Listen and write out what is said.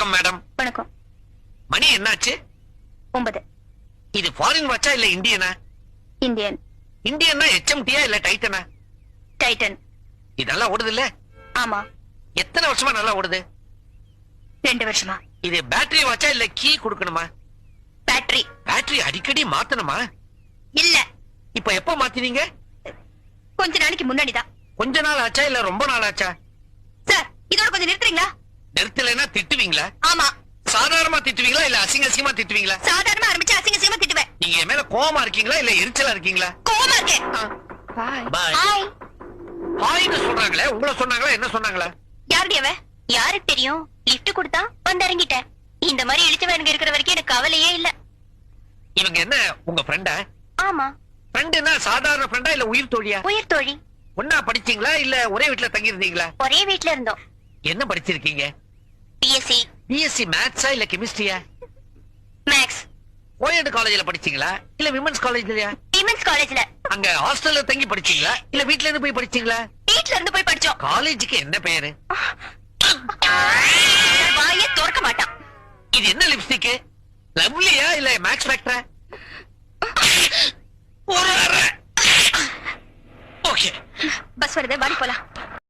வணக்கம் மேடம். வணக்கம். மணி என்னாச்சு? 9. இது ஃபாரின் வாட்சா இல்ல இந்தியனா? இந்தியன். இந்தியன்னா HMTயா இல்ல டைட்டனா? டைட்டன். இது நல்லா ஓடுது இல்ல? ஆமா. எத்தனை வருஷமா நல்லா ஓடுது? 2 வருஷமா. இது பேட்டரி வாட்சா இல்ல கீ கொடுக்கணுமா? பேட்டரி. பேட்டரி அடிக்கடி மாத்தணுமா? இல்ல. இப்ப எப்ப மாத்தினீங்க? கொஞ்ச நாளைக்கு முன்னாடிதான். கொஞ்ச நாள் ஆச்சா இல்ல ரொம்ப நாள் ஆச்சா? சார், இதோட கொஞ்சம் நிறுத்துறீங்களா? நிறுத்தலைன்னா திட்டுவீங்களா? ஆமா. சாதாரணமா திட்டுவீங்களா இல்ல அசிங்கமா திட்டுவீங்களா? சாதாரணமா ஆரம்பிச்சு அசிங்கமா திட்டுவேன். நீங்க என் மேல கோவமா இருக்கீங்களா இல்ல எரிச்சலா இருக்கீங்களா? கோவமா இருக்கேன். பாய். ஹாய். ஹாய்னு சொல்றாங்களே, உங்களை சொன்னாங்களா என்ன சொன்னாங்களா? யாருடைய அவ? யாருக்கு தெரியும்? லிஃப்ட் கொடுத்தா வந்து இறங்கிட்டேன். இந்த மாதிரி இழிச்சவனுங்க இருக்கிற வரைக்கும் எனக்கு கவலையே இல்ல. இவங்க என்ன உங்க ஃப்ரெண்டா? ஆமா. ஃப்ரெண்டுனா சாதாரண ஃப்ரெண்டா இல்ல உயிர் தோழியா? உயிர் தோழி. ஒன்னா படிச்சீங்களா இல்ல ஒரே வீட்ல தங்கி இருந்தீங்களா? ஒரே வீட்ல இருந்தோம். என்ன படிச்சிருக்கீங்க? பிஎஸ்சி. பிஎஸ்சி மேத்ஸா இல்ல கெமிஸ்ட்ரியா? மேக்ஸ். கோயட் காலேஜ்ல படிச்சீங்களா இல்ல விமென்ஸ் காலேஜ்லயா? விமென்ஸ் காலேஜ்ல. அங்க ஹாஸ்டல்ல தங்கி படிச்சீங்களா இல்ல வீட்ல இருந்து போய் படிச்சீங்களா? வீட்ல இருந்து போய் படிச்சோம். காலேஜுக்கு என்ன பேரு? வாயே திறக்க மாட்டான். இது என்ன லிப்ஸ்டிக்? லவ்லியா இல்ல மேக்ஸ் ஃபேக்டரா? ஓகே. பஸ் வருது, வாடி போலாம்.